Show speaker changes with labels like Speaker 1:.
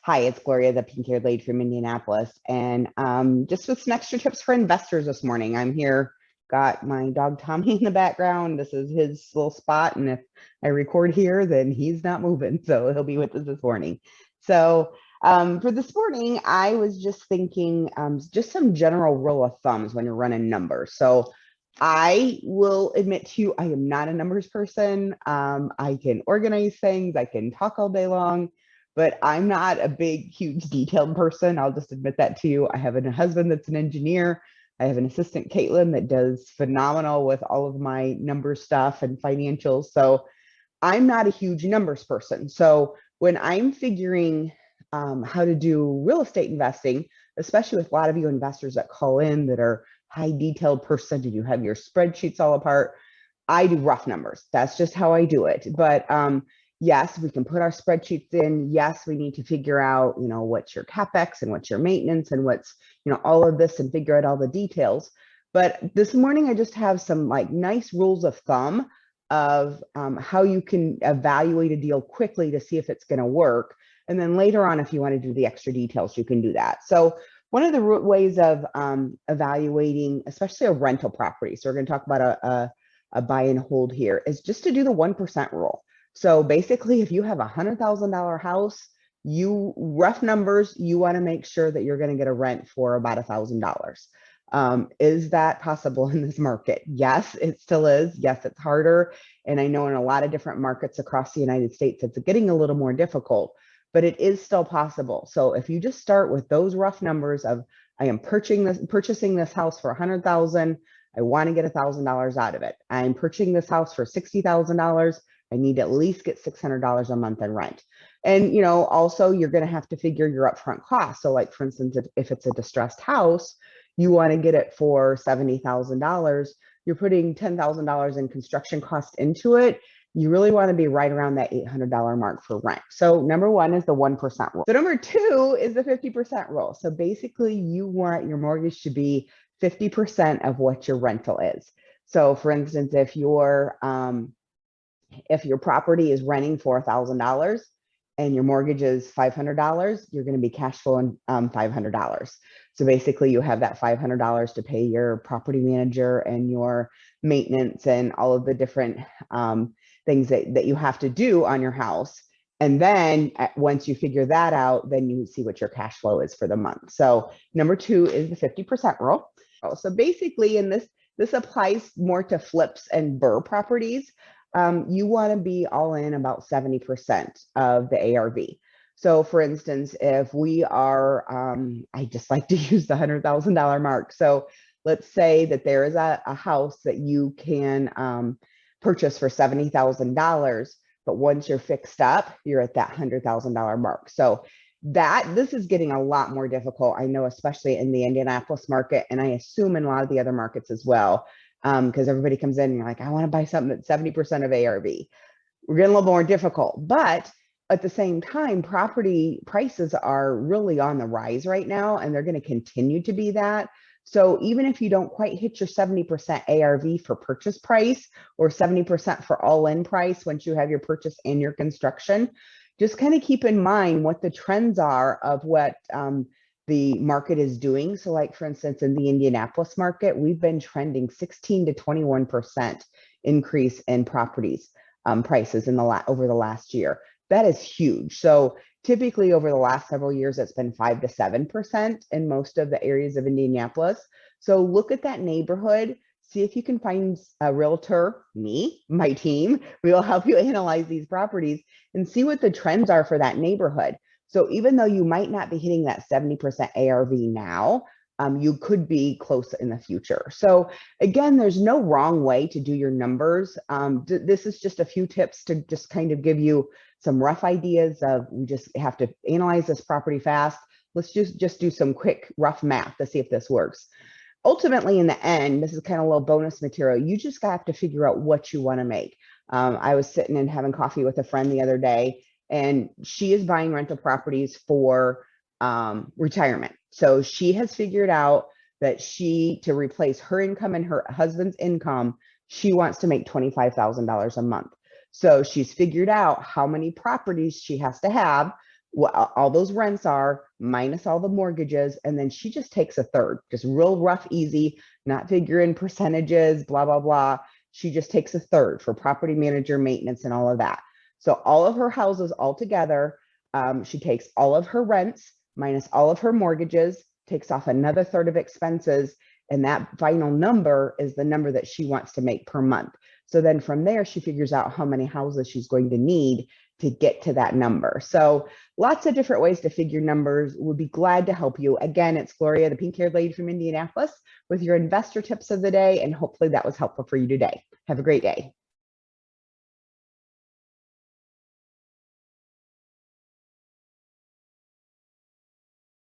Speaker 1: Hi, it's Gloria, the pink-haired lady from Indianapolis, and just with some extra tips for investors this morning. I'm here, got my dog Tommy in the background. This is his little spot, and if I record here, then he's not moving, so he'll be with us this morning. So for this morning, I was just thinking just some general rule of thumbs when you're running numbers. So I will admit to you, I am not a numbers person. I can organize things, I can talk all day long, but I'm not a big, huge detailed person. I'll just admit that to you. I have a husband that's an engineer. I have an assistant, Caitlin, that does phenomenal with all of my number stuff and financials. So I'm not a huge numbers person. So when I'm figuring how to do real estate investing, especially with a lot of you investors that call in that are high detailed person, and you have your spreadsheets all apart, I do rough numbers. That's just how I do it. But yes, we can put our spreadsheets in. Yes, we need to figure out, what's your CapEx and what's your maintenance and what's, all of this and figure out all the details. But this morning, I just have some like nice rules of thumb of how you can evaluate a deal quickly to see if it's going to work. And then later on, if you want to do the extra details, you can do that. So one of the ways of evaluating, especially a rental property, so we're going to talk about a buy and hold here, is just to do the 1% rule. So basically, if you have a $100,000 house, rough numbers, you want to make sure that you're going to get a rent for about $1,000. Is that possible in this market? Yes, it still is. Yes, it's harder. And I know in a lot of different markets across the United States, it's getting a little more difficult, but it is still possible. So if you just start with those rough numbers of, I am purchasing this house for $100,000, I want to get $1,000 out of it. I'm purchasing this house for $60,000. I need to at least get $600 a month in rent. And, also you're going to have to figure your upfront costs. So like, for instance, if it's a distressed house, you want to get it for $70,000, you're putting $10,000 in construction cost into it. You really want to be right around that $800 mark for rent. So number one is the 1% rule. So number two is the 50% rule. So basically you want your mortgage to be 50% of what your rental is. So for instance, if your property is renting for $1,000 and your mortgage is $500, you're going to be cash flowing $500. So basically you have that $500 to pay your property manager and your maintenance and all of the different things that you have to do on your house. And then once you figure that out, then you see what your cash flow is for the month. So number two is the 50% rule. So basically, and this applies more to flips and BRRRR properties, you want to be all in about 70% of the ARV. So for instance, if we are, I just like to use the $100,000 mark. So let's say that there is a house that you can purchase for $70,000, but once you're fixed up, you're at that $100,000 mark. So this is getting a lot more difficult, I know, especially in the Indianapolis market, and I assume in a lot of the other markets as well, because everybody comes in and you're like, I want to buy something that's 70% of ARV. We're getting a little more difficult, but at the same time, property prices are really on the rise right now, and they're going to continue to be that. So even if you don't quite hit your 70% ARV for purchase price or 70% for all-in price once you have your purchase and your construction, just kind of keep in mind what the trends are of what the market is doing. So like, for instance, in the Indianapolis market, we've been trending 16 to 21% increase in properties prices over the last year. That is huge. So typically over the last several years, it's been 5 to 7% in most of the areas of Indianapolis. So look at that neighborhood. See if you can find a realtor, my team. We will help you analyze these properties and see what the trends are for that neighborhood. So even though you might not be hitting that 70% ARV now, you could be close in the future. So again, there's no wrong way to do your numbers. This is just a few tips to just kind of give you some rough ideas of, we just have to analyze this property fast. Let's just do some quick rough math to see if this works. Ultimately, in the end, this is kind of a little bonus material. You just have to figure out what you want to make. I was sitting and having coffee with a friend the other day, and she is buying rental properties for retirement. So she has figured out that to replace her income and her husband's income, she wants to make $25,000 a month. So she's figured out how many properties she has to have, what all those rents are minus all the mortgages, and then she just takes a third, just real rough, easy, not figuring percentages, blah, blah, blah. She just takes a third for property manager, maintenance, and all of that. So all of her houses all together, she takes all of her rents minus all of her mortgages, takes off another third of expenses, and that final number is the number that she wants to make per month. So then from there, she figures out how many houses she's going to need to get to that number. So lots of different ways to figure numbers. Would be glad to help you. Again, it's Gloria, the pink-haired lady from Indianapolis, with your investor tips of the day, and hopefully that was helpful for you today. Have a great day.